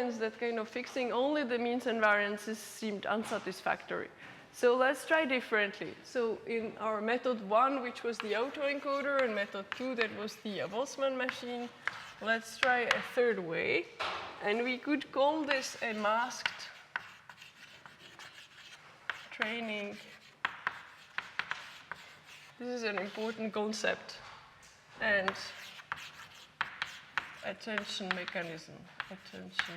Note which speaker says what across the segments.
Speaker 1: components that kind of fixing only the means and variances seemed unsatisfactory. So let's try differently. So in our method 1, which was the autoencoder, and method 2, that was the Boltzmann machine, let's try a third way. And we could call this a masked training. This is an important concept. And attention mechanism. Attention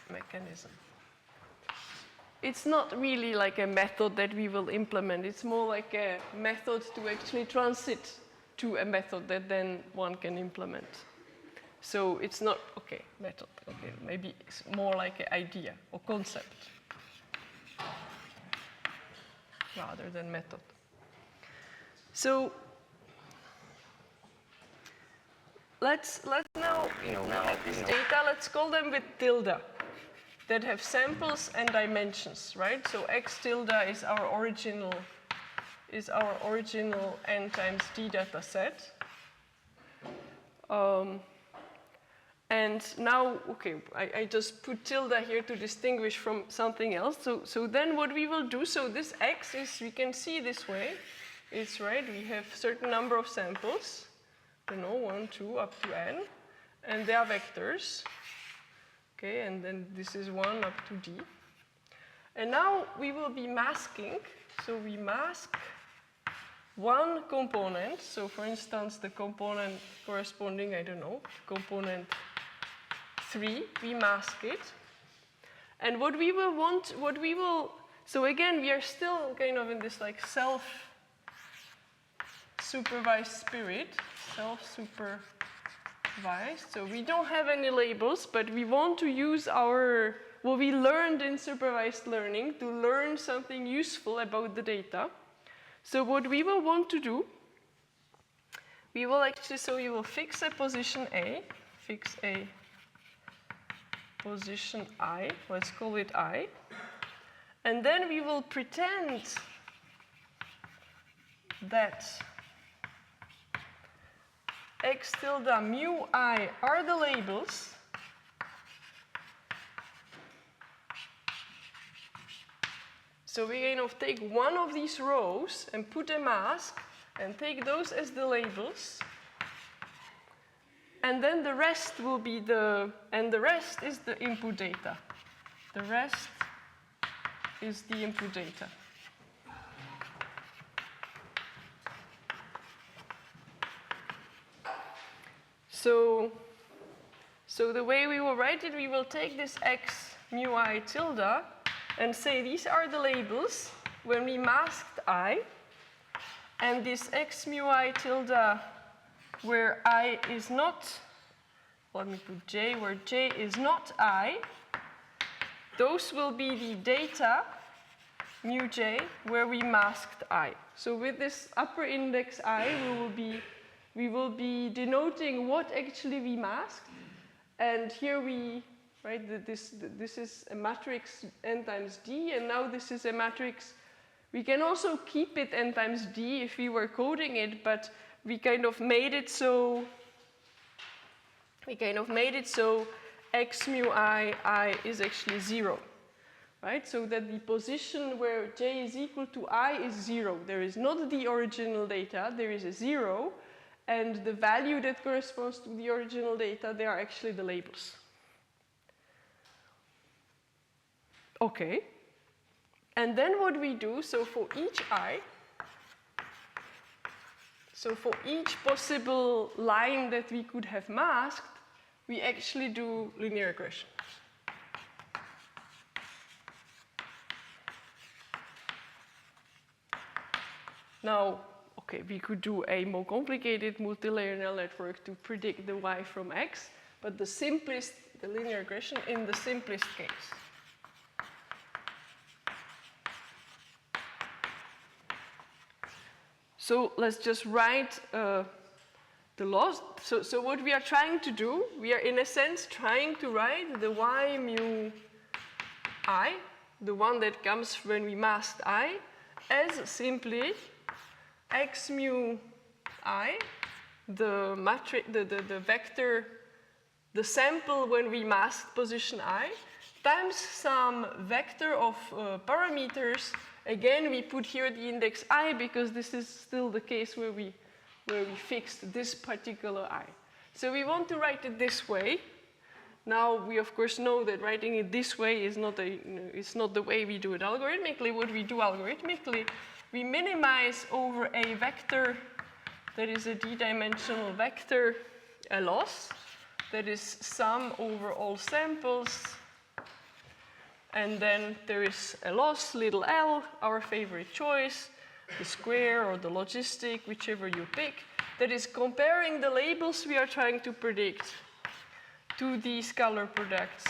Speaker 1: mechanism. It's not really like a method that we will implement. It's more like a method to actually transit to a method that then one can implement. So it's not, okay, method, okay, maybe it's more like an idea or concept rather than method. So let's now, have this data, let's call them with tilde, that have samples and dimensions, right? So x tilde is our original n times d data set. And now, okay, I just put tilde here to distinguish from something else. So then what we will do, so this x is, we can see this way, it's right, we have certain number of samples, 1, 2, up to n, and they are vectors. Okay, and then this is 1 up to d. And now we will be masking, so we mask one component. So for instance, the component corresponding, I don't know, component 3, we mask it. And what we will want, so again, we are still kind of in this like self-supervised spirit, self-supervised. So we don't have any labels, but we want to use what we learned in supervised learning to learn something useful about the data. So what we will want to do, we will actually, so we will fix a position A, fix a position I, let's call it I, and then we will pretend that x tilde mu I are the labels, so we kind of take one of these rows and put a mask and take those as the labels, and then the rest will be the rest is the input data. The rest is the input data. So the way we will write it, we will take this x mu I tilde and say these are the labels when we masked I, and this x mu I tilde where I is not, let me put j, where j is not I, those will be the data mu j where we masked I. So with this upper index I, we will be denoting what actually we masked, and here this is a matrix n times d, and now this is a matrix. We can also keep it n times d if we were coding it, but we kind of made it so x mu I is actually 0, right? So that the position where j is equal to I is 0. There is not the original data, there is a 0, and the value that corresponds to the original data, they are actually the labels. Okay. And then what we do, so for each I, so for each possible line that we could have masked, we actually do linear regression. Now, okay, we could do a more complicated multilayer neural network to predict the y from x, but the linear regression in the simplest case. So let's just write the laws. So what we are trying to do, we are in a sense trying to write the y mu I, the one that comes when we masked I, as simply x mu I the matrix, the vector, the sample when we masked position I, times some vector of parameters. Again, we put here the index I because this is still the case where we fixed this particular I. So we want to write it this way. Now we of course know that writing it this way is not the way we do it algorithmically. What we do algorithmically, we minimize over a vector that is a d-dimensional vector, a loss, that is sum over all samples. And then there is a loss, little l, our favorite choice, the square or the logistic, whichever you pick, that is comparing the labels we are trying to predict to these color products,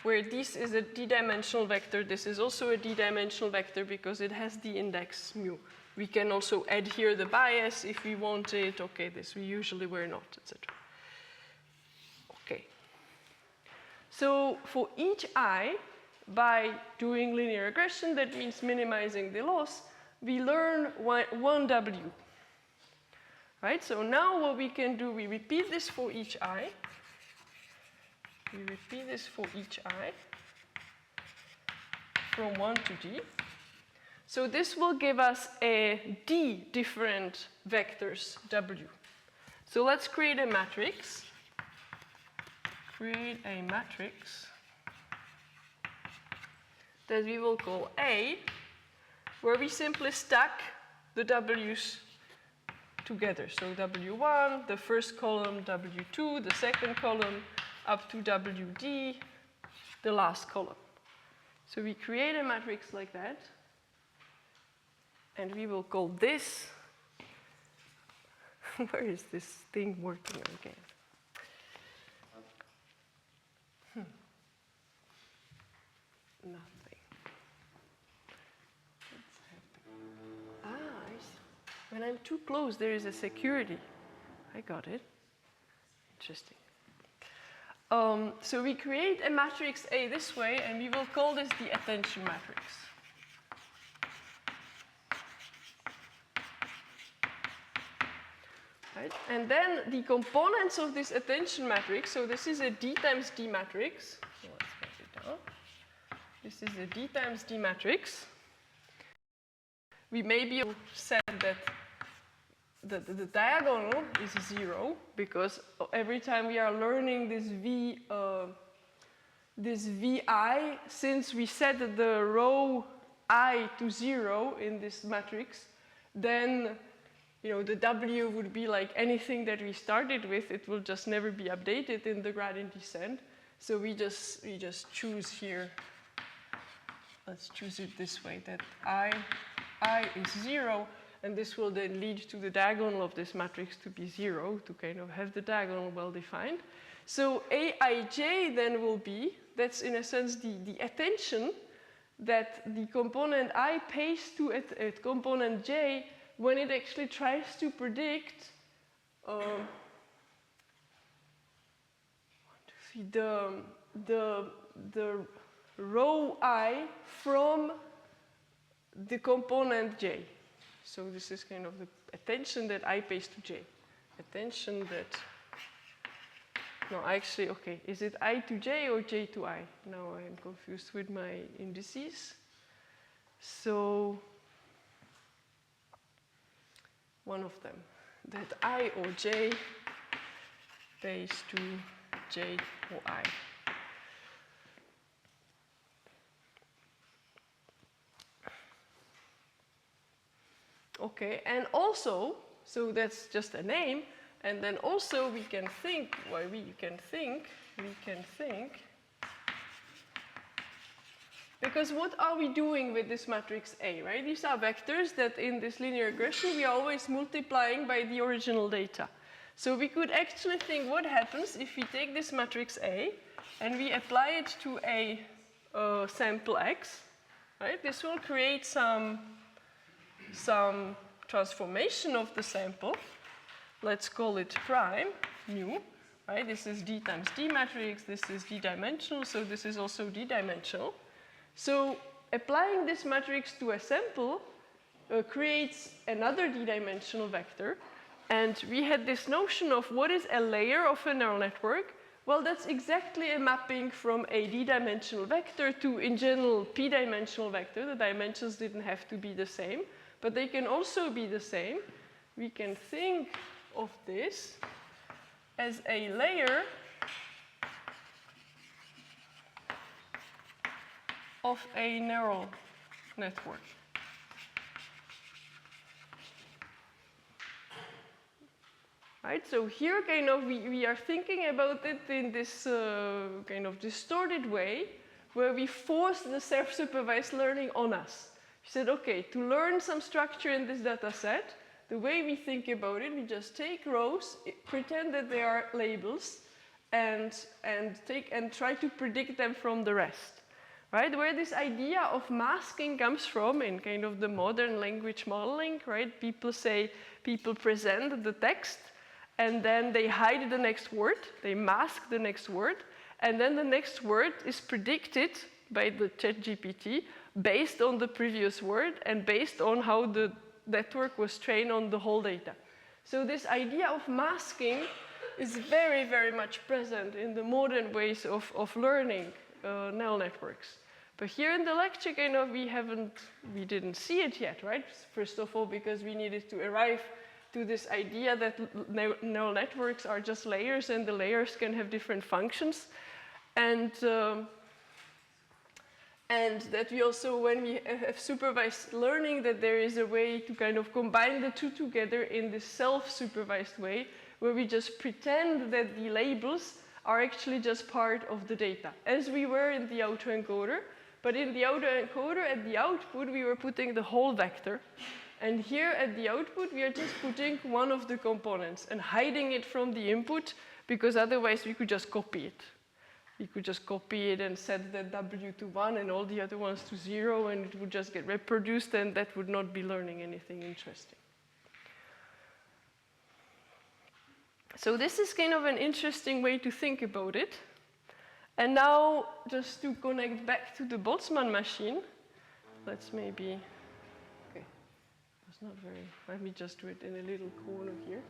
Speaker 1: where this is a d-dimensional vector. This is also a d-dimensional vector because it has the index mu. We can also add here the bias if we want it. Okay, this we usually were not, etc. Okay. So for each I, by doing linear regression, that means minimizing the loss, we learn one W. Right? So now what we can do, we repeat this for each I. We repeat this for each I from 1 to d. So this will give us a d different vectors W. So let's create a matrix. Create a matrix that we will call A, where we simply stack the W's together. So W1, the first column, W2, the second column, up to WD, the last column. So we create a matrix like that, and we will call this, where is this thing working again? Nothing. What's happening? Ah, I see. When I'm too close, there is a security. I got it. Interesting. So we create a matrix A this way, and we will call this the attention matrix. Right? And then the components of this attention matrix, so this is a D times D matrix. So let's write it down. This is a D times D matrix. We maybe said that the diagonal is 0 because every time we are learning this VI, since we set the row I to 0 in this matrix, then the W would be like anything that we started with. It will just never be updated in the gradient descent. So we just choose here. Let's choose it this way, that I is 0, and this will then lead to the diagonal of this matrix to be 0, to kind of have the diagonal well defined. So Aij then will be, that's in a sense the attention that the component I pays to at component j when it actually tries to predict the row I from the component j. So this is kind of the attention that I pays to j. Attention that, no, actually, okay, is it I to j or j to I? Now I'm confused with my indices. So one of them, that I or j pays to j or I. Okay, and also, so that's just a name, and then also we can think, well, we can think, because what are we doing with this matrix A, right? These are vectors that in this linear regression we are always multiplying by the original data. So we could actually think what happens if we take this matrix A and we apply it to a sample X, right? This will create some transformation of the sample. Let's call it prime, mu, right? This is D times D matrix, this is D-dimensional, so this is also D-dimensional. So applying this matrix to a sample creates another d-dimensional vector. And we had this notion of what is a layer of a neural network. Well, that's exactly a mapping from a d-dimensional vector to, in general, p-dimensional vector. The dimensions didn't have to be the same, but they can also be the same. We can think of this as a layer of a neural network. Right, so here kind of we are thinking about it in this kind of distorted way where we force the self-supervised learning on us. We said, okay, to learn some structure in this data set, the way we think about it, we just take rows, pretend that they are labels, and try to predict them from the rest. Right, where this idea of masking comes from in kind of the modern language modeling, right? People present the text, and then they hide the next word, they mask the next word, and then the next word is predicted by the ChatGPT based on the previous word and based on how the network was trained on the whole data. So this idea of masking is very, very much present in the modern ways of learning neural networks. But here in the lecture, kind of, we didn't see it yet, right? First of all, because we needed to arrive to this idea that neural networks are just layers, and the layers can have different functions, and that we also, when we have supervised learning, that there is a way to kind of combine the two together in this self-supervised way, where we just pretend that the labels are actually just part of the data, as we were in the autoencoder. But in the autoencoder, at the output, we were putting the whole vector. And here at the output, we are just putting one of the components and hiding it from the input, because otherwise we could just copy it. We could just copy it and set the W to 1 and all the other ones to 0, and it would just get reproduced, and that would not be learning anything interesting. So this is kind of an interesting way to think about it. And now, just to connect back to the Boltzmann machine, let's maybe, okay, that's not very, let me just do it in a little corner here.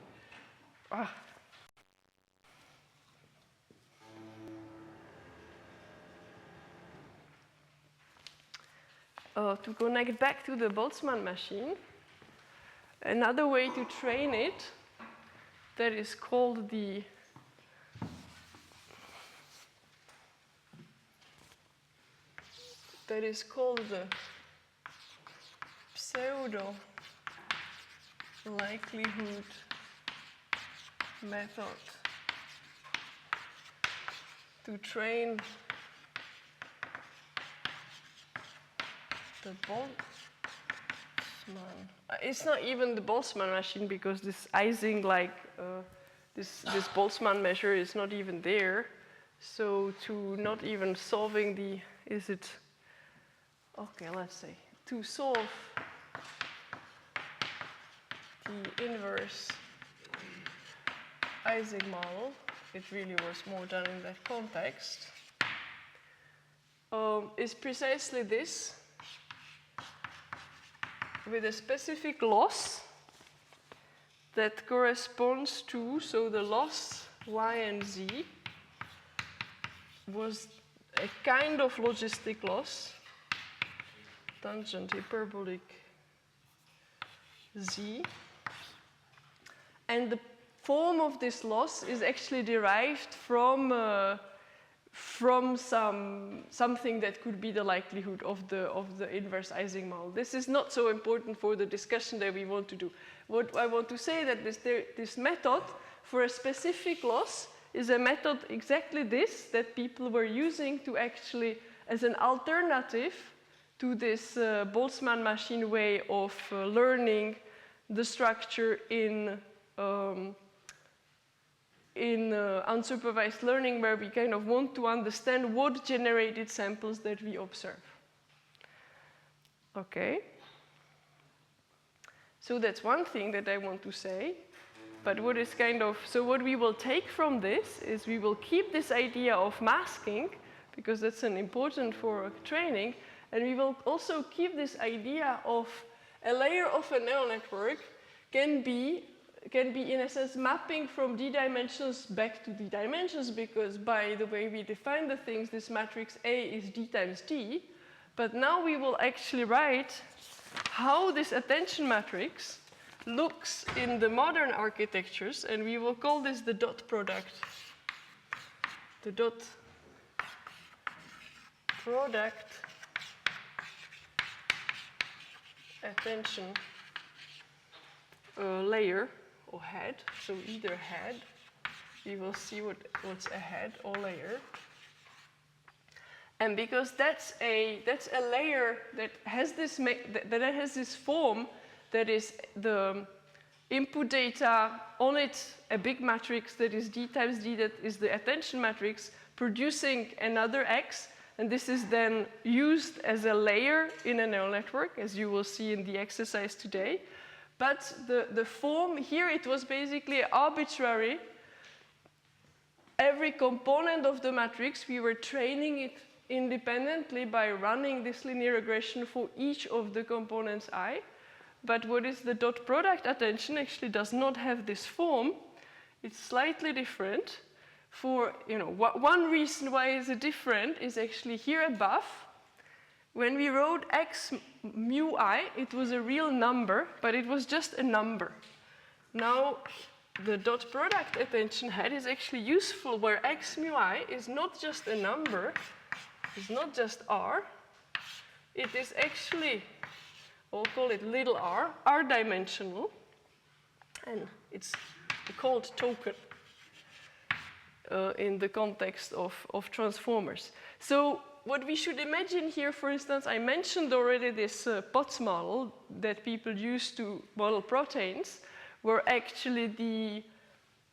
Speaker 1: To connect back to the Boltzmann machine, another way to train it, that is called the pseudo likelihood method to train the Boltzmann. It's not even the Boltzmann machine, because this Ising, this Boltzmann measure is not even there. So to not even solving the, okay, let's say, to solve the inverse Ising model, it really was more done in that context, is precisely this, with a specific loss that corresponds to, so the loss y and z was a kind of logistic loss, tangent hyperbolic z, and the form of this loss is actually derived from something that could be the likelihood of the inverse Ising model. This is not so important for the discussion that we want to do. What I want to say that this method for a specific loss is a method exactly this that people were using to actually, as an alternative to this Boltzmann machine way of learning the structure in unsupervised learning, where we kind of want to understand what generated samples that we observe. Okay. So that's one thing that I want to say. But what is kind of, so what we will take from this is we will keep this idea of masking, because that's an important for training, and we will also keep this idea of a layer of a neural network can be in a sense mapping from d dimensions back to d dimensions, because by the way we define the things, this matrix A is d times d. But now we will actually write how this attention matrix looks in the modern architectures, and we will call this the dot product. The dot product attention layer or head. So either head, we will see what's a head or layer. And because that's a layer that has this form, that is the input data on it, a big matrix that is d times d, that is the attention matrix, producing another x, and this is then used as a layer in a neural network, as you will see in the exercise today. But the form here, it was basically arbitrary. Every component of the matrix, we were training it independently by running this linear regression for each of the components I. But what is the dot product attention actually does not have this form. It's slightly different. For, one reason why it's different is actually here above. When we wrote x mu I, it was a real number, but it was just a number. Now, the dot product attention head is actually useful where x mu I is not just a number, it's not just r, it is actually, we'll call it little r dimensional, and it's called token in the context of transformers. So what we should imagine here, for instance, I mentioned already this POTS model that people use to model proteins, where actually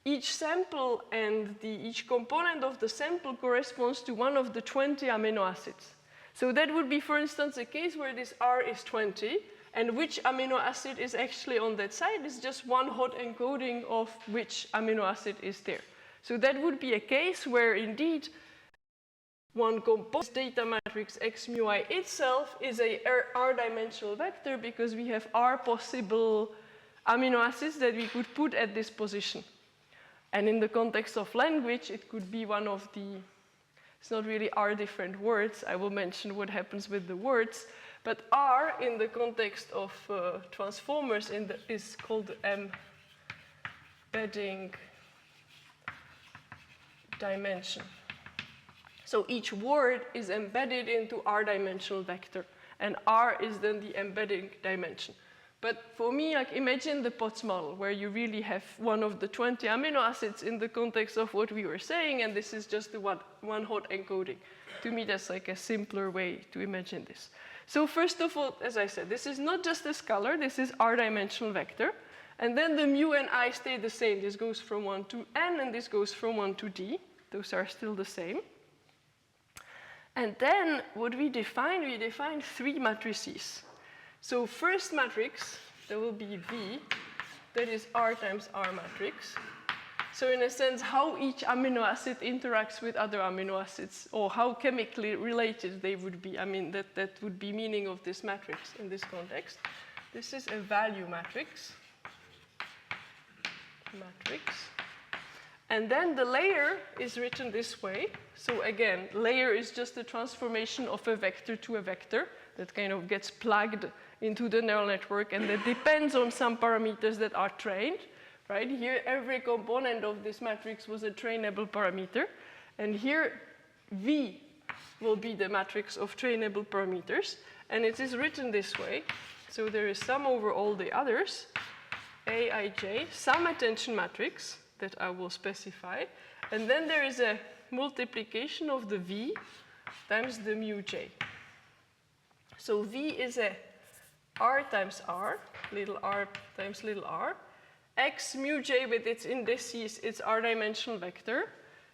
Speaker 1: each sample and each component of the sample corresponds to one of the 20 amino acids. So that would be, for instance, a case where this R is 20, and which amino acid is actually on that side is just one hot encoding of which amino acid is there. So that would be a case where indeed one composite data matrix x mu I itself is a r-dimensional vector, because we have r possible amino acids that we could put at this position. And in the context of language, it could be one of the, it's not really r different words. I will mention what happens with the words. But r in the context of transformers is called embedding dimension. So each word is embedded into r-dimensional vector, and r is then the embedding dimension. But for me, like, imagine the POTS model, where you really have one of the 20 amino acids in the context of what we were saying, and this is just the one hot encoding. To me, that's like a simpler way to imagine this. So first of all, as I said, this is not just a scalar, this is r-dimensional vector. And then the mu and I stay the same. This goes from 1 to n, and this goes from 1 to d. Those are still the same. And then what we define 3 matrices. So first matrix, there will be V, that is R times R matrix. So in a sense, how each amino acid interacts with other amino acids, or how chemically related they would be. I mean, that would be meaning of this matrix in this context. This is a value matrix. And then the layer is written this way. So again, layer is just a transformation of a vector to a vector that kind of gets plugged into the neural network, and that depends on some parameters that are trained. Right here, every component of this matrix was a trainable parameter. And here, V will be the matrix of trainable parameters. And it is written this way. So there is sum over all the others, Aij, some attention matrix that I will specify. And then there is a multiplication of the V times the mu j. So V is a R times R, little r times little r. X mu j with its indices, it's r-dimensional vector.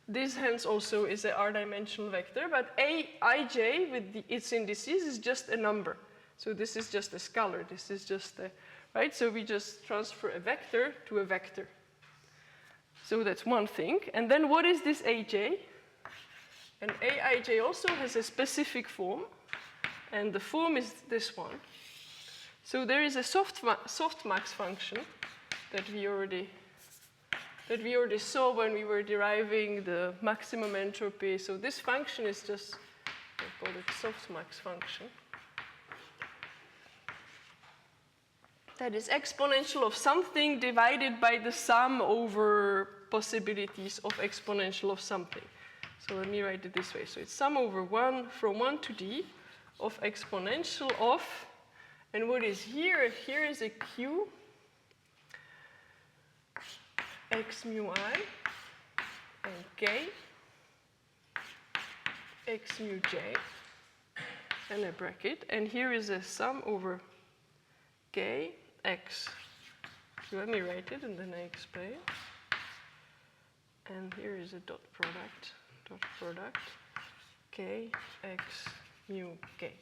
Speaker 1: This hence also is a r-dimensional vector, but Aij with its indices is just a number. So this is just a scalar, this is just a, right? So we just transfer a vector to a vector. So that's one thing. And then what is this Aj? And Aij also has a specific form, and the form is this one. So there is a softmax function that we already saw when we were deriving the maximum entropy. So this function is just, I call it softmax function. That is exponential of something divided by the sum over possibilities of exponential of something. So let me write it this way. So it's sum over 1 from 1 to d of exponential of, and what is here? Here is a q x mu I and k x mu j and a bracket. And here is a sum over k x. Let me write it and then I explain. And here is a dot product k x mu k.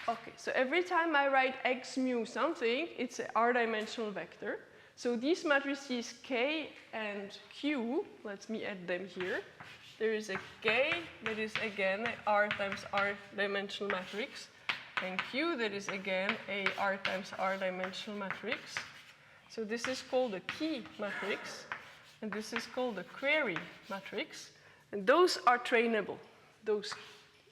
Speaker 1: Okay, so every time I write x mu something, it's an r-dimensional vector. So these matrices k and q, let me add them here. There is a k that is again a r times r dimensional matrix, and q that is again a r times r dimensional matrix. So this is called a key matrix, and this is called a query matrix, and those are trainable. Those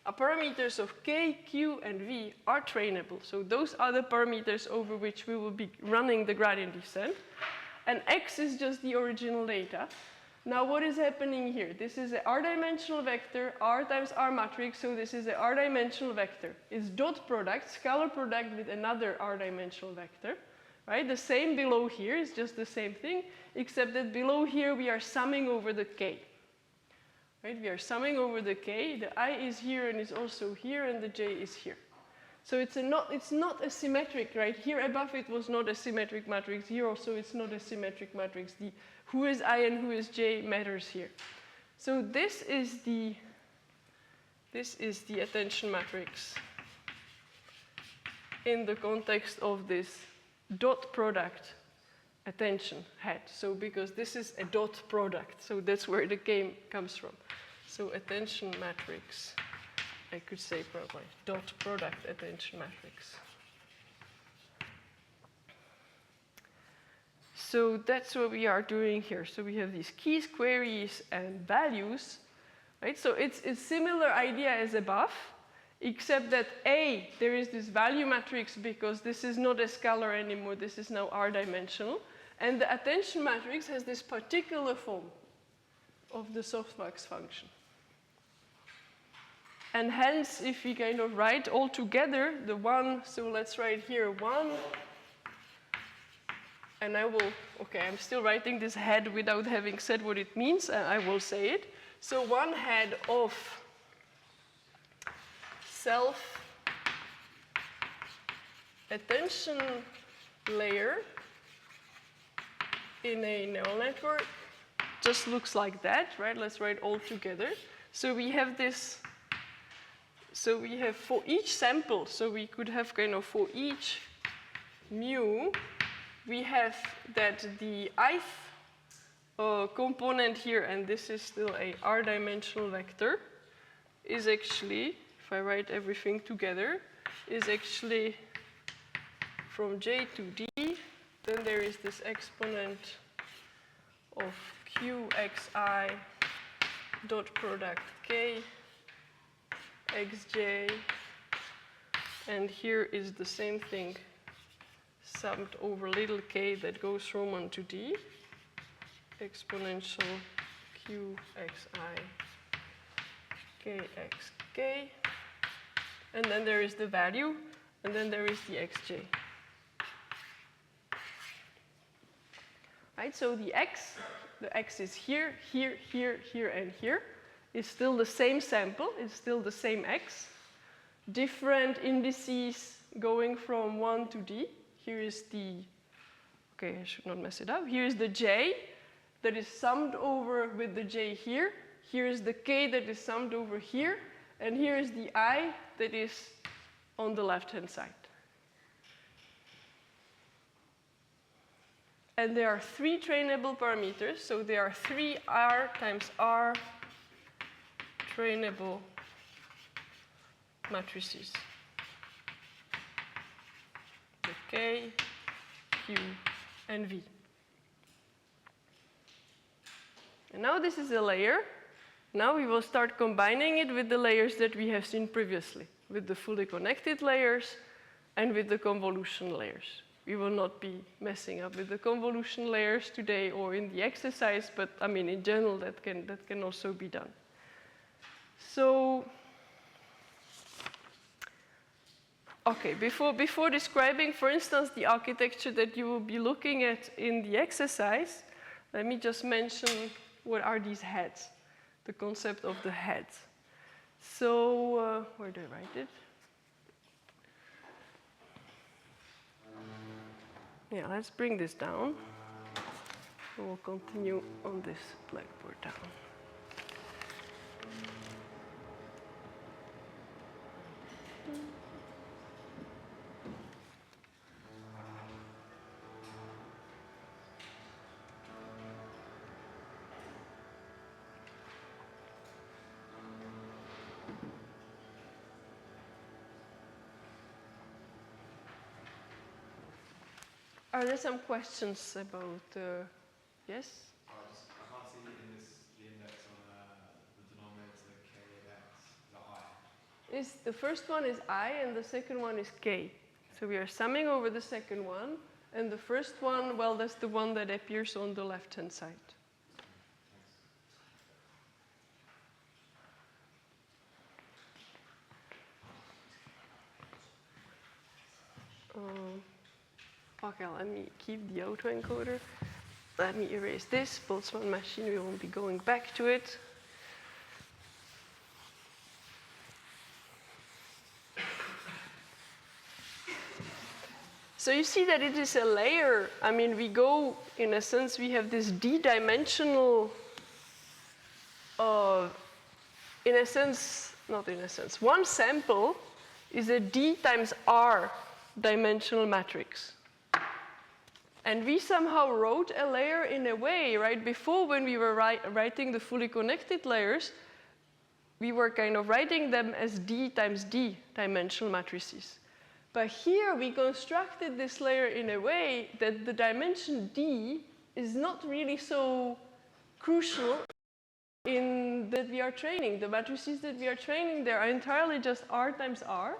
Speaker 1: parameters of k, q, and v are trainable. So those are the parameters over which we will be running the gradient descent. And x is just the original data. Now what is happening here? This is an r-dimensional vector, r times r matrix, so this is an r-dimensional vector. It's dot product, scalar product with another r-dimensional vector. Right? The same below here is just the same thing, except that below here we are summing over the k. Right? We are summing over the k, the I is here and is also here, and the j is here. So it's not a symmetric, right? Here above it was not a symmetric matrix, here also it's not a symmetric matrix. The who is I and who is j matters here. So this is the attention matrix in the context of this dot product attention head. So because this is a dot product, so that's where the game comes from. So attention matrix, I could say probably dot product attention matrix. So that's what we are doing here. So we have these keys, queries, and values, right? So it's a similar idea as above, except that A, there is this value matrix because this is not a scalar anymore, this is now r-dimensional. And the attention matrix has this particular form of the softmax function. And hence, if we kind of write all together the one, so let's write here 1, and I will, okay, I'm still writing this head without having said what it means, and I will say it. So one head of self attention layer in a neural network just looks like that, right? Let's write all together. So we have this, so we have for each sample, so we could have kind of for each mu, we have that the ith component here, and this is still a r-dimensional vector, is actually, if I write everything together, is actually from j to d. Then there is this exponent of qxi dot product k xj, and here is the same thing summed over little k that goes from 1 to d, exponential qxi kxk, and then there is the value, and then there is the xj. Right, so the x is here, here, here, here, and here. It's still the same sample, it's still the same x. Different indices going from 1 to d. Here is the, okay, I should not mess it up. Here is the j that is summed over with the j here. Here is the k that is summed over here. And here is the I that is on the left-hand side. And there are 3 trainable parameters, so there are 3 r times r trainable matrices. K, Q, and V. And now this is a layer. Now we will start combining it with the layers that we have seen previously, with the fully connected layers and with the convolution layers. We will not be messing up with the convolution layers today or in the exercise, but I mean, in general, that can also be done. So, okay, before describing, for instance, the architecture that you will be looking at in the exercise, let me just mention what are these heads, the concept of the head. So, where do I write it? Yeah, let's bring this down. We'll continue on this blackboard down. Are there some questions about, yes?
Speaker 2: I can't see the index on the denominator k of x. Is that I?
Speaker 1: The first one is I and the second one is k. So we are summing over the second one, and the first one, well, that's the one that appears on the left-hand side. Okay, let me keep the autoencoder. Let me erase this. Boltzmann machine, we won't be going back to it. So you see that it is a layer. I mean, we go, in a sense, we have this d-dimensional, in a sense, not in a sense, one sample is a d times r dimensional matrix. And we somehow wrote a layer in a way, right? Before, when we were writing the fully connected layers, we were kind of writing them as d times d dimensional matrices. But here we constructed this layer in a way that the dimension d is not really so crucial in that we are training. The matrices that we are training, they are entirely just r times r.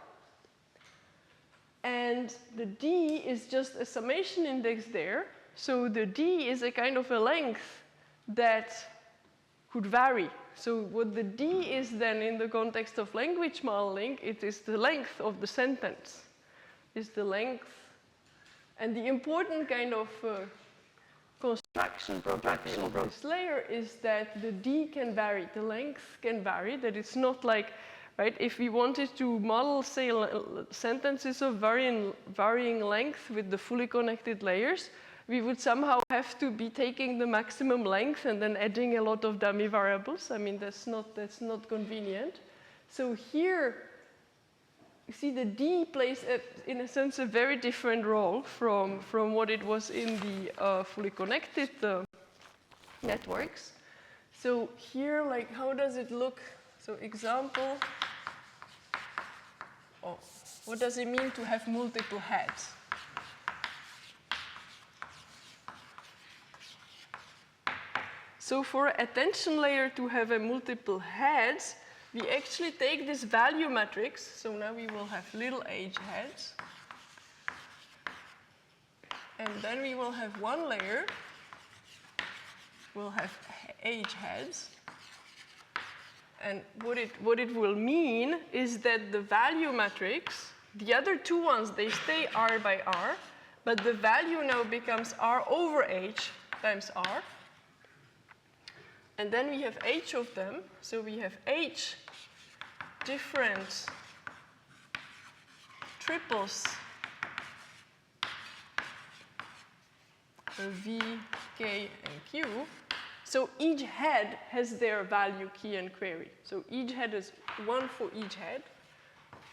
Speaker 1: And the d is just a summation index there. So the d is a kind of a length that could vary. So what the d is then in the context of language modeling, it is the length of the sentence. Is the length. And the important kind of construction property of this layer is that the d can vary, the length can vary, that it's not like, right, if we wanted to model, say, sentences of varying length with the fully connected layers, we would somehow have to be taking the maximum length and then adding a lot of dummy variables. I mean, that's not convenient. So here, you see the d plays, in a sense, a very different role from what it was in the fully connected networks. So here, like, how does it look? So example, what does it mean to have multiple heads? So for an attention layer to have a multiple heads, we actually take this value matrix. So now we will have little h heads. And then we will have one layer. We'll have h heads. And what it will mean is that the value matrix, the other two ones, they stay r by r, but the value now becomes r over h times r. And then we have h of them, so we have h different triples v, k, and q. So each head has their value, key, and query. So each head is one for each head,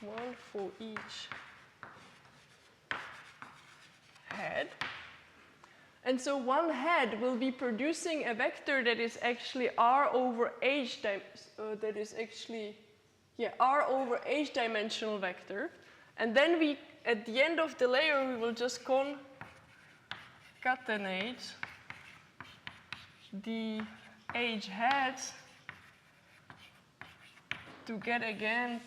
Speaker 1: one for each head. And so one head will be producing a vector that is actually r over h, that is actually, yeah, r over h dimensional vector. And then we at the end of the layer, we will just concatenate the age heads to get again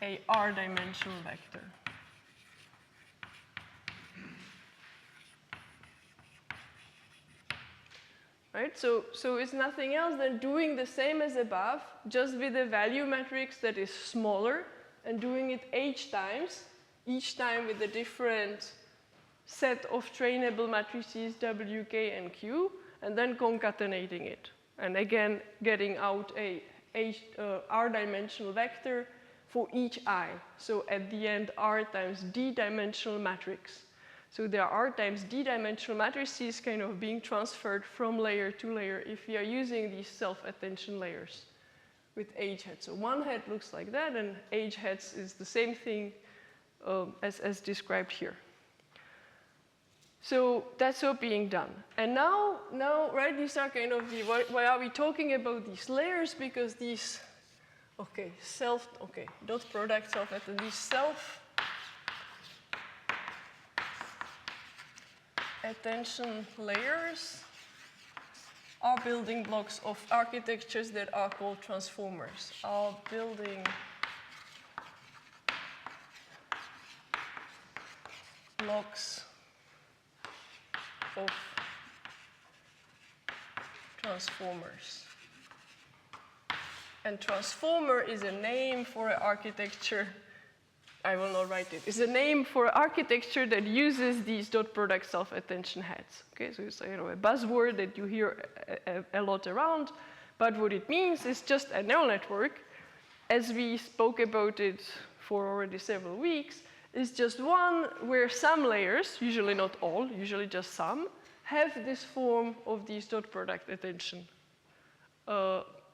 Speaker 1: a r-dimensional vector. Right? So it's nothing else than doing the same as above, just with a value matrix that is smaller, and doing it h times, each time with a different set of trainable matrices W, K, and Q, and then concatenating it. And again, getting out a r-dimensional vector for each I. So at the end, R times D-dimensional matrix. So there are R times D-dimensional matrices kind of being transferred from layer to layer if we are using these self-attention layers with age heads. So one head looks like that, and age heads is the same thing as described here. So that's all being done. And now, right, these are kind of the, why are we talking about these layers? Because these, dot product self-attention, these self-attention layers are building blocks of architectures that are called transformers, are building blocks of transformers. And transformer is a name for an architecture. I will not write it. It's a name for an architecture that uses these dot product self-attention heads. Okay, so it's a buzzword that you hear a lot around, but what it means is just a neural network, as we spoke about it for already several weeks, is just one where some layers, usually not all, usually just some, have this form of these dot product attention,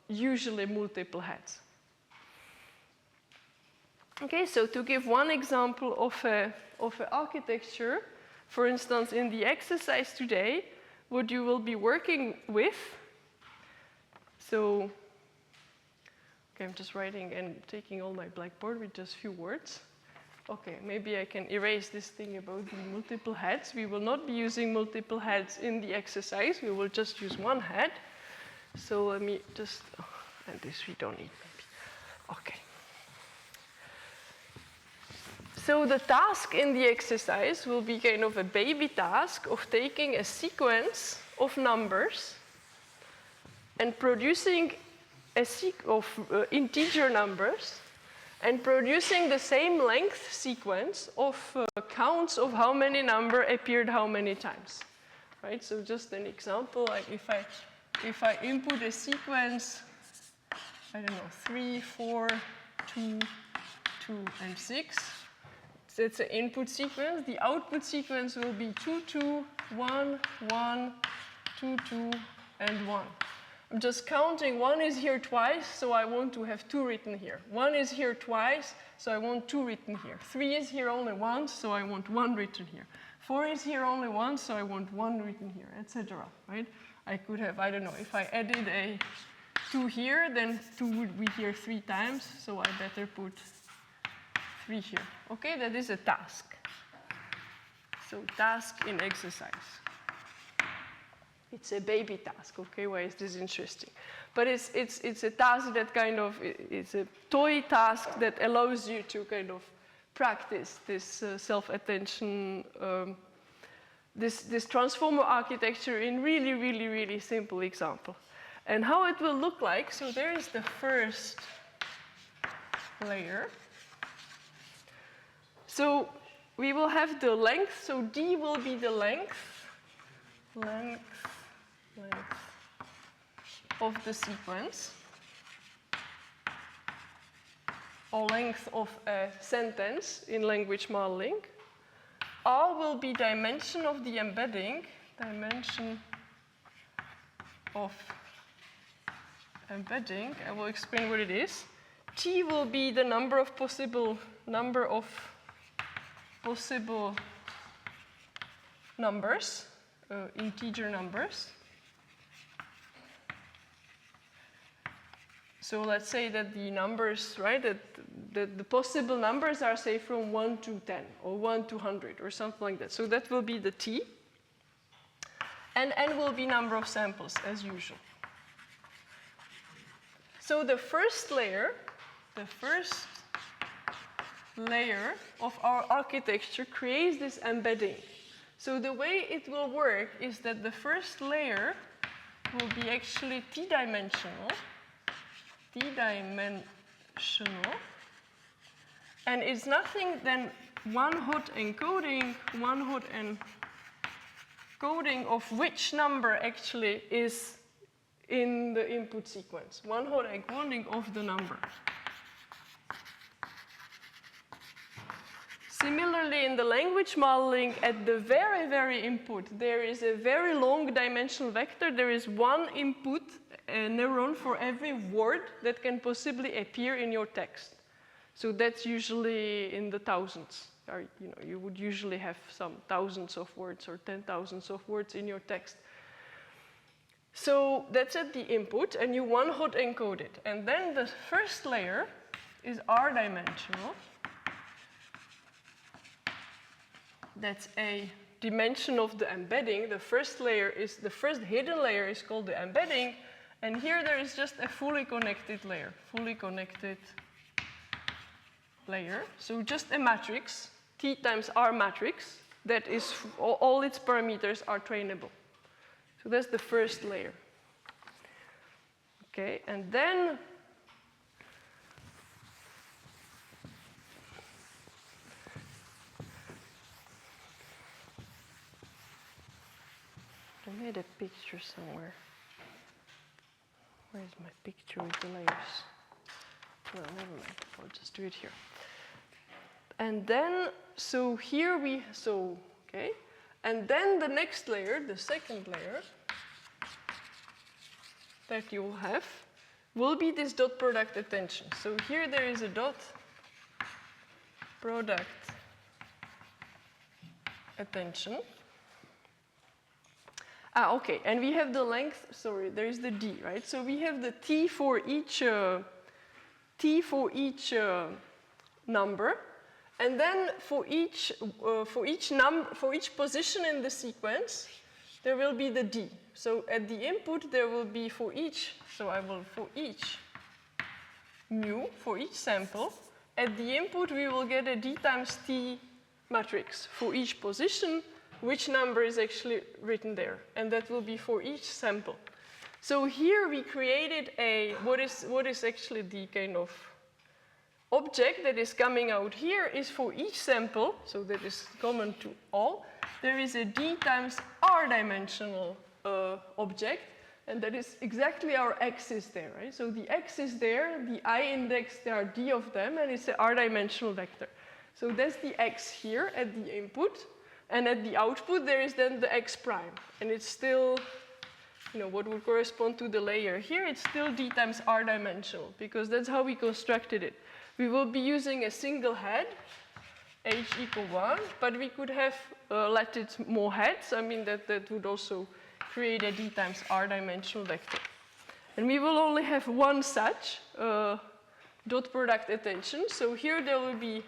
Speaker 1: usually multiple heads. Okay, so to give one example of an architecture, for instance, in the exercise today, what you will be working with, so, okay, I'm just writing and taking all my blackboard with just few words. Okay, maybe I can erase this thing about the multiple heads. We will not be using multiple heads in the exercise. We will just use one head. So let me just, and this we don't need maybe. Okay. So the task in the exercise will be kind of a baby task of taking a sequence of numbers and producing a integer numbers and producing the same length sequence of counts of how many number appeared how many times, right? So just an example, like if I input a sequence, I don't know, 3, 4, 2, 2, and 6. So it's an input sequence. The output sequence will be 2, 2, 1, 1, 2, 2, and 1. I'm just counting. 1 is here twice, so I want to have 2 written here. 1 is here twice, so I want 2 written here. 3 is here only once, so I want 1 written here. 4 is here only once, so I want 1 written here, etc. Right? I could have, I don't know, if I added a 2 here, then 2 would be here 3 times, so I better put 3 here. Okay, that is a task. So task in exercise. It's a baby task, okay? Why is this interesting? But it's a task that kind of, it's a toy task that allows you to kind of practice this self-attention, this transformer architecture in really, really, really simple example. And how it will look like, so there is the first layer. So we will have the length, so D will be the length of the sequence, or length of a sentence in language modeling. R will be dimension of the embedding, dimension of embedding. I will explain what it is. T will be the number of possible numbers, integer numbers. So let's say that the numbers, right, that the possible numbers are, say, from 1 to 10 or 1 to 100 or something like that. So that will be the t. And n will be number of samples, as usual. So the first layer of our architecture creates this embedding. So the way it will work is that the first layer will be actually t-dimensional, and it's nothing than one hot encoding of which number actually is in the input sequence. One hot encoding of the number. Similarly, in the language modeling, at the very, very input, there is a very long dimensional vector. There is one input neuron for every word that can possibly appear in your text. So that's usually in the thousands. Or, you would usually have some thousands of words or 10,000s of words in your text. So that's at the input, and you one hot encode it. And then the first layer is r-dimensional. That's a dimension of the embedding. The first hidden layer is called the embedding, and here there is just a fully connected layer, So just a matrix, T times R matrix, that is, all its parameters are trainable. So that's the first layer. Okay, and then I made a picture somewhere. Where is my picture with the layers? Well, never mind. I'll just do it here. And then, okay. And then the next layer, the second layer, that you will have, will be this dot product attention. So here there is a dot product attention. Okay, and we have the length, sorry, there is the D, right? So we have the T for each number, and then for each position in the sequence, there will be the D. So at the input, there will be for each for each sample, at the input, we will get a D times T matrix for each position, which number is actually written there, and that will be for each sample. So here we created what is actually the kind of object that is coming out here is for each sample, so that is common to all. There is a D times R dimensional object, and that is exactly our axis there, right? So the X is there, the I index, there are D of them, and it's an R dimensional vector. So that's the X here at the input. And at the output, there is then the X prime. And it's still, what would correspond to the layer here, it's still D times R dimensional, because that's how we constructed it. We will be using a single head, H equal 1, but we could have let it more heads. I mean, that would also create a D times R dimensional vector. And we will only have one such dot product attention. So here there will be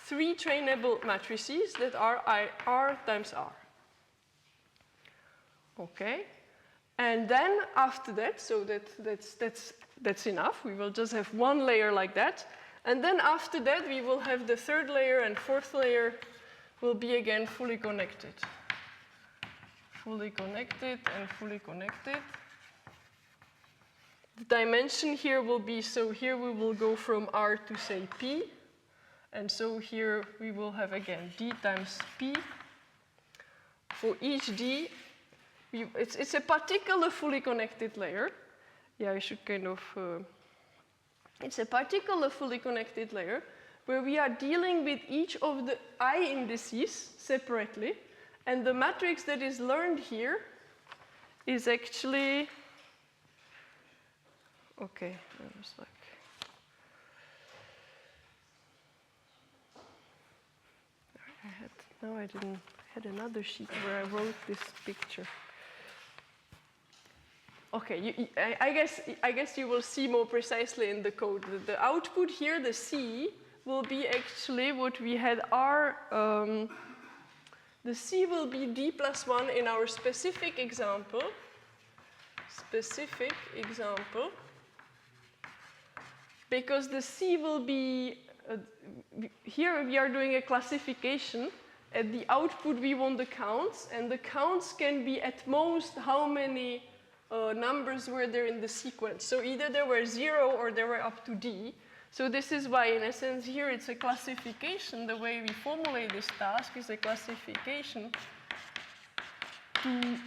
Speaker 1: 3 trainable matrices that are R times R. Okay, and then after that, so that's enough. We will just have one layer like that, and then after that we will have the third layer and fourth layer will be again fully connected, and fully connected. The dimension here will be, so here we will go from R to say P. And so here we will have again D times P. For each D, it's a particular fully connected layer. Yeah, I should kind of, it's a particular fully connected layer where we are dealing with each of the I indices separately. And the matrix that is learned here is actually, okay, I was like, I had another sheet where I wrote this picture. okay, I guess you will see more precisely in the code. The output here, the C, will be actually what we had the C will be D plus 1 in our specific example. Because the C will be, here we are doing a classification. At the output we want the counts, and the counts can be at most how many numbers were there in the sequence. So either there were 0 or there were up to D. So this is why, in a sense, here it's a classification. The way we formulate this task is a classification to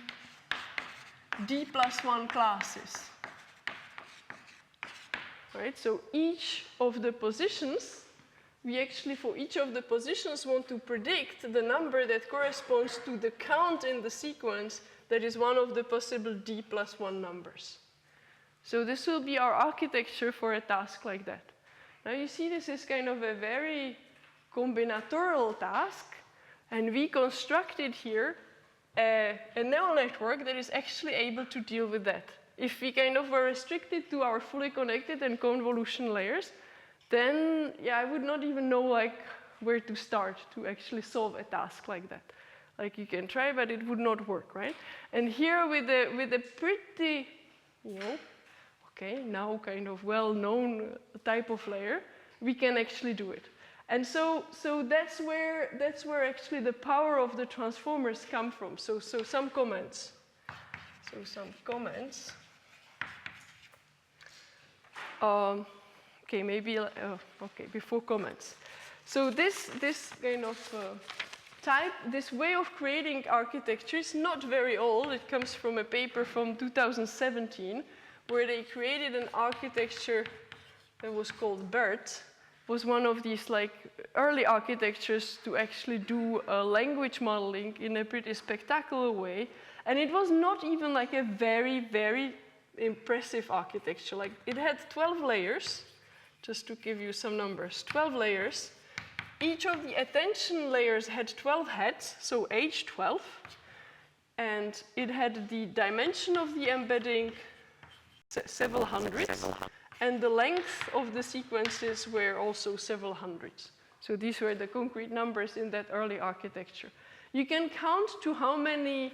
Speaker 1: D plus 1 classes. Right? So each of the positions, we actually, for each of the positions, want to predict the number that corresponds to the count in the sequence that is one of the possible D plus 1 numbers. So this will be our architecture for a task like that. Now you see this is kind of a very combinatorial task, and we constructed here a neural network that is actually able to deal with that. If we kind of were restricted to our fully connected and convolution layers, then yeah, I would not even know like where to start to actually solve a task like that. Like you can try, but it would not work, right? And here with a pretty, you know, okay, now kind of well-known type of layer, we can actually do it. And so that's where actually the power of the transformers come from. So some comments. Okay, maybe okay, before comments. So this kind of this way of creating architecture is not very old. It comes from a paper from 2017. Where they created an architecture that was called BERT. Was one of these like early architectures to actually do language modeling in a pretty spectacular way. And it was not even like a very, very impressive architecture. Like it had 12 layers, just to give you some numbers, 12 layers. Each of the attention layers had 12 heads, so age 12. And it had the dimension of the embedding, several hundreds, and the length of the sequences were also several hundreds. So these were the concrete numbers in that early architecture. You can count to how many,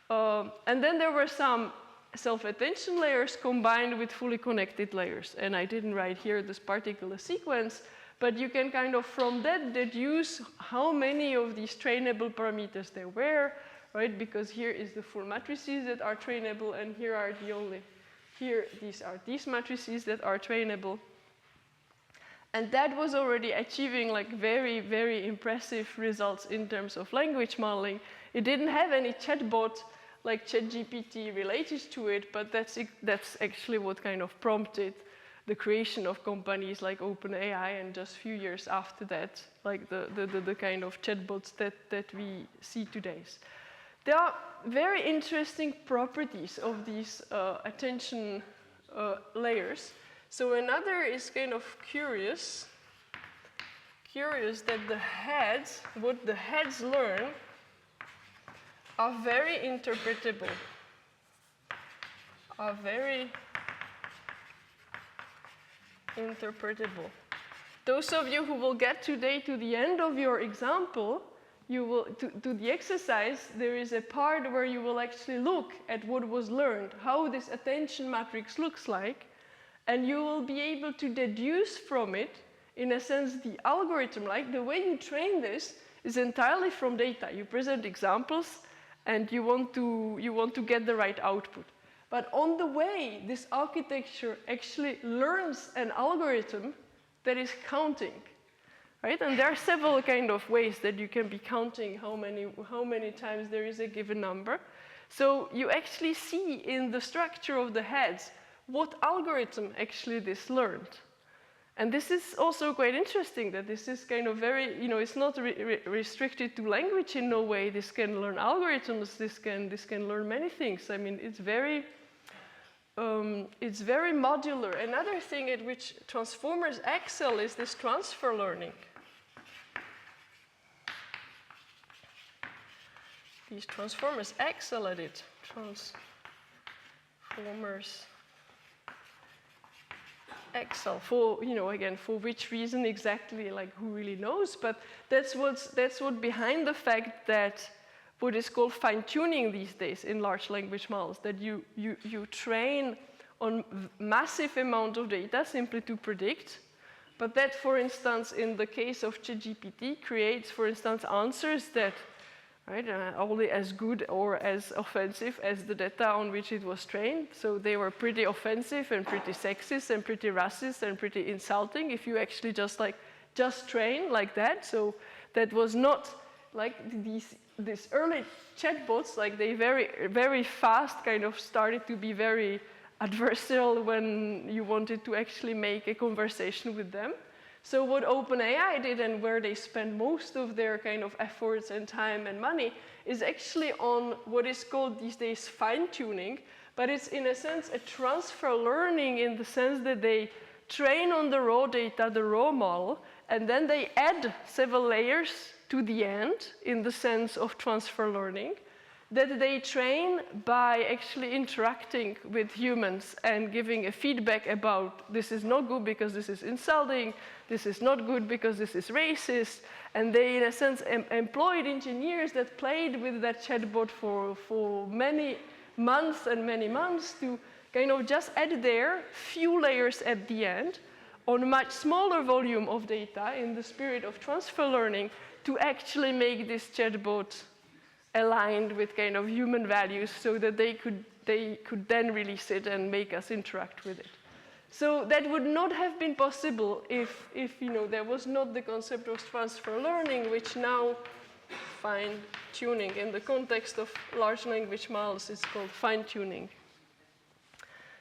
Speaker 1: and then there were some self-attention layers combined with fully connected layers. And I didn't write here this particular sequence, but you can kind of from that deduce how many of these trainable parameters there were, right? Because here is the full matrices that are trainable, and here are the only. Here, these are these matrices that are trainable. And that was already achieving like very, very impressive results in terms of language modeling. It didn't have any chatbot like ChatGPT related to it, but that's actually what kind of prompted the creation of companies like OpenAI, and just a few years after that, like the kind of chatbots that we see today. There are very interesting properties of these attention layers. So another is kind of curious that the heads, what the heads learn, are very interpretable. Those of you who will get today to the end of your example, you will, to the exercise, there is a part where you will actually look at what was learned, how this attention matrix looks like, and you will be able to deduce from it, in a sense, the algorithm. Like the way you train this is entirely from data. You present examples, and you want to get the right output. But on the way, this architecture actually learns an algorithm that is counting. Right? And there are several kind of ways that you can be counting how many times there is a given number. So you actually see in the structure of the heads what algorithm actually this learned. And this is also quite interesting that this is kind of very, you know, it's not restricted to language in no way. This can learn algorithms, this can learn many things. I mean, it's very modular. Another thing at which transformers excel is this transfer learning. These transformers excel at it. transformers Excel for, again, for which reason exactly, like who really knows, but that's what behind the fact that what is called fine-tuning these days in large language models, that you train on massive amount of data simply to predict, but that, for instance, in the case of ChatGPT, creates, for instance, answers that, right, only as good or as offensive as the data on which it was trained. So they were pretty offensive and pretty sexist and pretty racist and pretty insulting if you actually just train like that. So that was not like these early chatbots, like they very, very fast kind of started to be very adversarial when you wanted to actually make a conversation with them. So what OpenAI did, and where they spend most of their kind of efforts and time and money, is actually on what is called these days fine-tuning, but it's in a sense a transfer learning in the sense that they train on the raw data, the raw model, and then they add several layers to the end in the sense of transfer learning that they train by actually interacting with humans and giving a feedback about this is not good because this is insulting, this is not good because this is racist, and they, in a sense, employed engineers that played with that chatbot for many months and many months to kind of just add their few layers at the end on a much smaller volume of data in the spirit of transfer learning to actually make this chatbot aligned with kind of human values so that they could then release it and make us interact with it. So that would not have been possible if there was not the concept of transfer learning, which now fine-tuning in the context of large language models is called fine-tuning.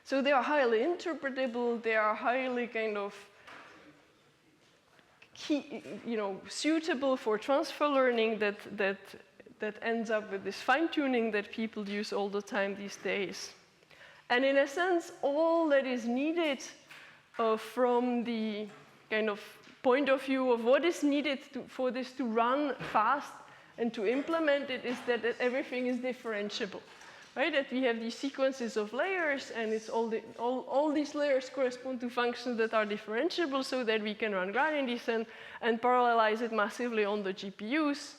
Speaker 1: So they are highly interpretable, they are highly kind of suitable for transfer learning that ends up with this fine-tuning that people use all the time these days. And in a sense, all that is needed from the kind of point of view of what is needed for this to run fast and to implement it is that everything is differentiable, right? That we have these sequences of layers, and it's all these layers correspond to functions that are differentiable so that we can run gradient descent and parallelize it massively on the GPUs.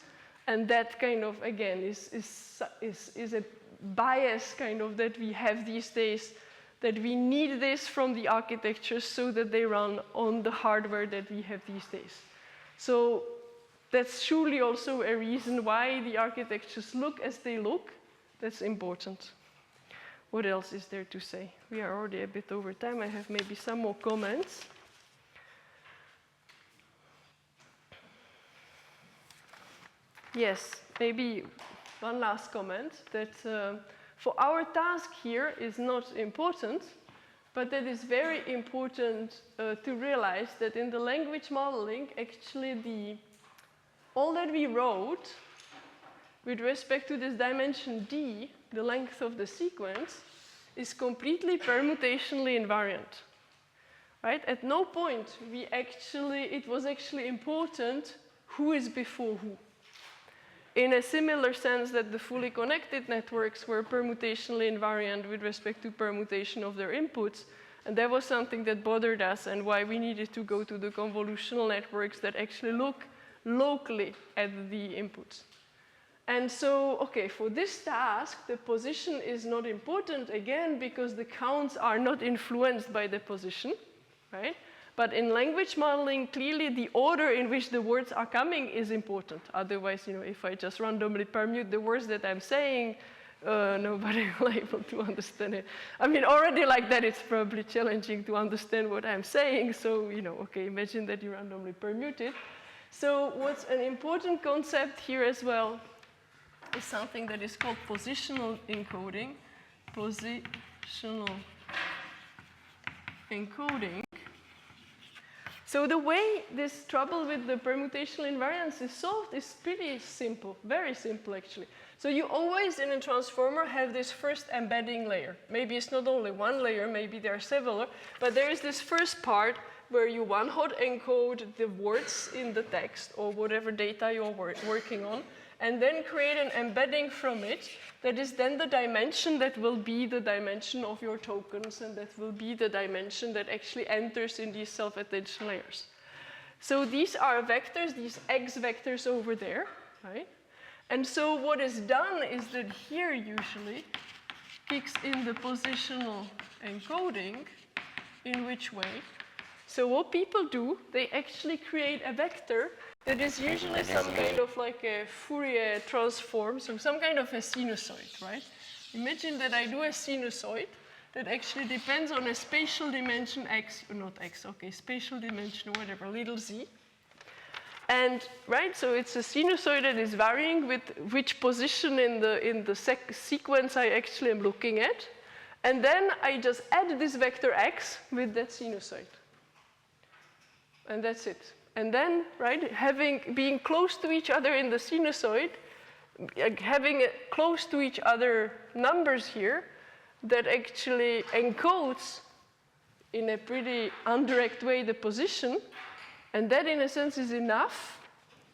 Speaker 1: And that kind of, again, is a bias kind of that we have these days, that we need this from the architectures so that they run on the hardware that we have these days. So that's surely also a reason why the architectures look as they look. That's important. What else is there to say? We are already a bit over time. I have maybe some more comments. Yes, maybe one last comment, that for our task here is not important, but that is very important to realize that in the language modeling, actually all that we wrote with respect to this dimension d, the length of the sequence, is completely permutationally invariant. Right? At no point it was actually important who is before who. In a similar sense that the fully connected networks were permutationally invariant with respect to permutation of their inputs, and that was something that bothered us and why we needed to go to the convolutional networks that actually look locally at the inputs. And so, okay, for this task, the position is not important, again, because the counts are not influenced by the position, right? But in language modeling, clearly the order in which the words are coming is important. Otherwise, if I just randomly permute the words that I'm saying, nobody will be able to understand it. I mean, already like that, it's probably challenging to understand what I'm saying. So, okay, imagine that you randomly permute it. So what's an important concept here as well is something that is called positional encoding. Positional encoding. So the way this trouble with the permutational invariance is solved is pretty simple, very simple actually. So you always in a transformer have this first embedding layer. Maybe it's not only one layer, maybe there are several, but there is this first part where you one-hot encode the words in the text or whatever data you're working on, and then create an embedding from it that is then the dimension that will be the dimension of your tokens, and that will be the dimension that actually enters in these self-attention layers. So these are vectors, these X vectors over there, right? And so what is done is that here usually kicks in the positional encoding. In which way? So what people do, they actually create a vector that is usually some kind of like a Fourier transform, so some kind of a sinusoid, right? Imagine that I do a sinusoid that actually depends on a spatial dimension x, not x, okay, spatial dimension, whatever, little z. And, right, so it's a sinusoid that is varying with which position in the sequence I actually am looking at. And then I just add this vector x with that sinusoid. And that's it. And then, right, being close to each other in the sinusoid, having close to each other numbers here that actually encodes in a pretty indirect way the position, and that in a sense is enough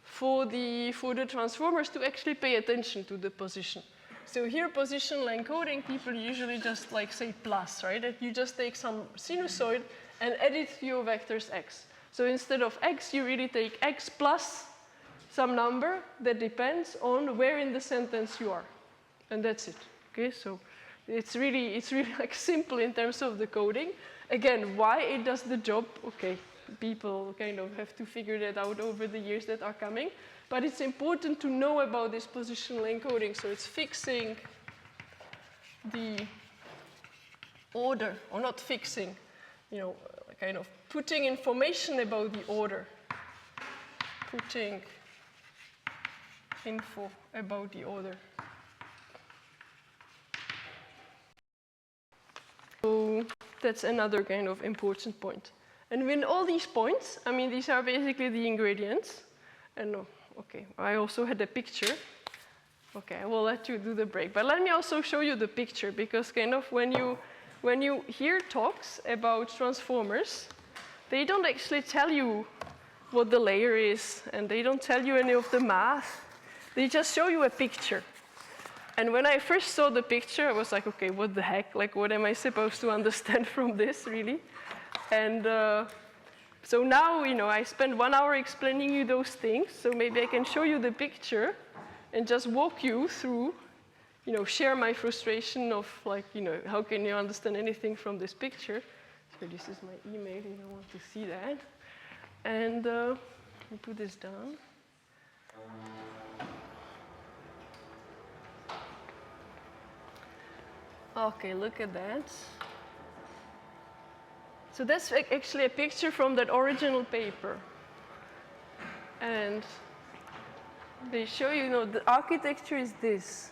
Speaker 1: for the transformers to actually pay attention to the position. So here, positional encoding, people usually just like say plus, right? That you just take some sinusoid and add it to your vectors x. So instead of x, you really take x plus some number that depends on where in the sentence you are. And that's it, okay? So it's really like simple in terms of the coding. Again, why it does the job, okay, people kind of have to figure that out over the years that are coming. But it's important to know about this positional encoding. So it's fixing the order, or not fixing, you know, kind of putting information about the order. Putting info about the order. So that's another kind of important point. And with all these points, I mean, these are basically the ingredients. And okay, I also had a picture. Okay, I will let you do the break. But let me also show you the picture, because kind of when you hear talks about transformers, they don't actually tell you what the layer is, and they don't tell you any of the math. They just show you a picture. And when I first saw the picture, I was like, okay, what the heck? Like, what am I supposed to understand from this, really? And so now, you know, I spent 1 hour explaining you those things, so maybe I can show you the picture and just walk you through, you know, share my frustration of, like, you know, how can you understand anything from this picture? So this is my email, you don't want to see that. And let me put this down. Okay, look at that. So that's actually a picture from that original paper. And they show you, you know, the architecture is this.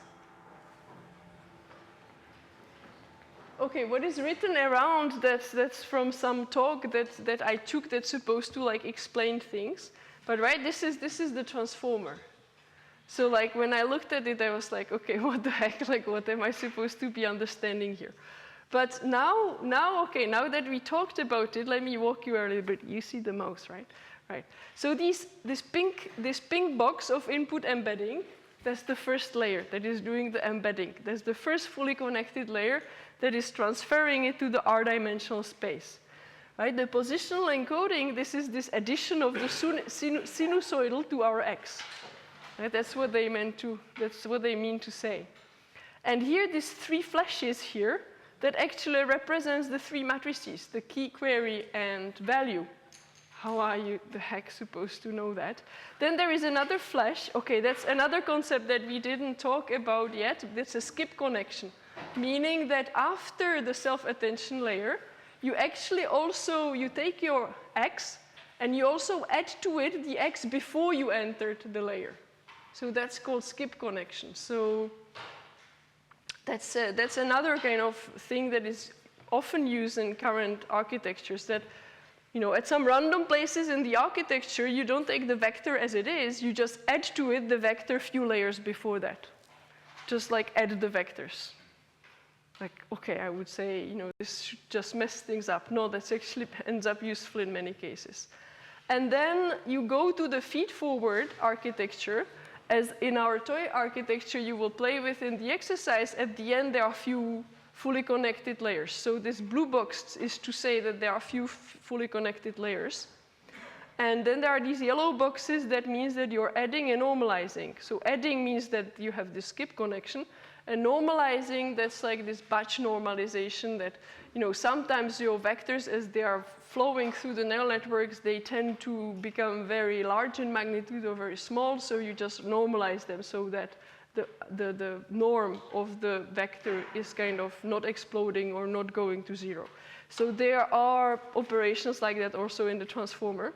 Speaker 1: Okay, what is written around, that's from some talk that I took that's supposed to like explain things. But right, this is the transformer. So like when I looked at it, I was like, okay, what the heck? Like, what am I supposed to be understanding here? But now, okay, now that we talked about it, let me walk you a little bit. You see the mouse, right? Right. So this pink box of input embedding, that's the first layer that is doing the embedding. That's the first fully connected layer that is transferring it to the R-dimensional space. Right? The positional encoding, this is this addition of the sinusoidal to our X. Right? That's what they mean to say. And here, these 3 flashes here, that actually represents the 3 matrices, the key, query, and value. How are you the heck supposed to know that? Then there is another flash. Okay, that's another concept that we didn't talk about yet. That's a skip connection, meaning that after the self-attention layer, you actually also, you take your X, and you also add to it the X before you entered the layer. So that's called skip connection. So that's another kind of thing that is often used in current architectures, that, you know, at some random places in the architecture, you don't take the vector as it is, you just add to it the vector few layers before that. Just like add the vectors. Like, okay, I would say, you know, this should just mess things up. No, that actually ends up useful in many cases. And then you go to the feed-forward architecture, as in our toy architecture you will play with in the exercise, at the end there are few fully connected layers. So this blue box is to say that there are few fully connected layers. And then there are these yellow boxes that means that you're adding and normalizing. So adding means that you have the skip connection, and normalizing, that's like this batch normalization that, you know, sometimes your vectors, as they are flowing through the neural networks, they tend to become very large in magnitude or very small, so you just normalize them so that the norm of the vector is kind of not exploding or not going to zero. So there are operations like that also in the transformer.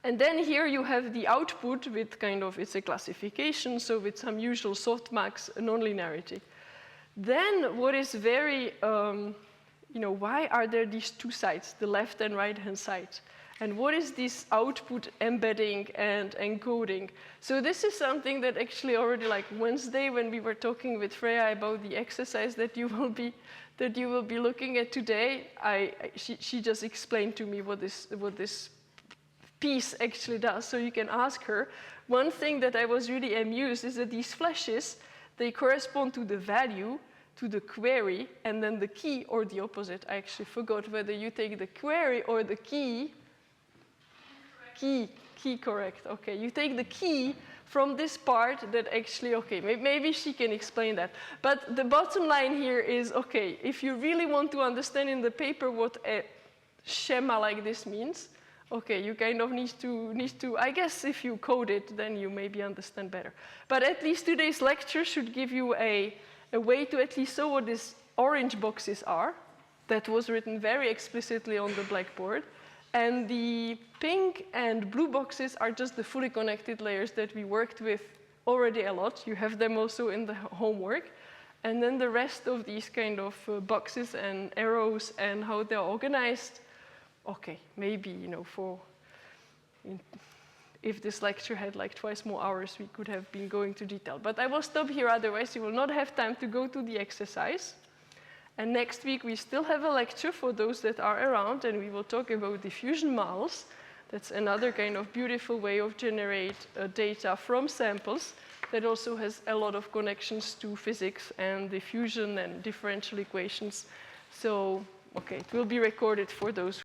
Speaker 1: And then here you have the output with kind of, it's a classification, so with some usual softmax nonlinearity. Then what is very, you know, why are there these two sides, the left and right-hand side? And what is this output embedding and encoding? So this is something that actually already like Wednesday when we were talking with Freya about the exercise that you will be looking at today, she just explained to me what this piece actually does, so you can ask her. One thing that I was really amused is that these flashes, they correspond to the value, to the query, and then the key, or the opposite. I actually forgot whether you take the query or the key. Key, correct. Okay, you take the key from this part that actually, okay, maybe she can explain that. But the bottom line here is, okay, if you really want to understand in the paper what a schema like this means, okay, you kind of need to, I guess if you code it, then you maybe understand better. But at least today's lecture should give you a way to at least know what these orange boxes are. That was written very explicitly on the blackboard. And the pink and blue boxes are just the fully connected layers that we worked with already a lot. You have them also in the homework. And then the rest of these kind of boxes and arrows and how they're organized, okay, maybe, you know, if this lecture had like twice more hours, we could have been going to detail. But I will stop here, otherwise you will not have time to go to the exercise. And next week we still have a lecture for those that are around, and we will talk about diffusion models. That's another kind of beautiful way of generate data from samples that also has a lot of connections to physics and diffusion and differential equations. So, okay, it will be recorded for those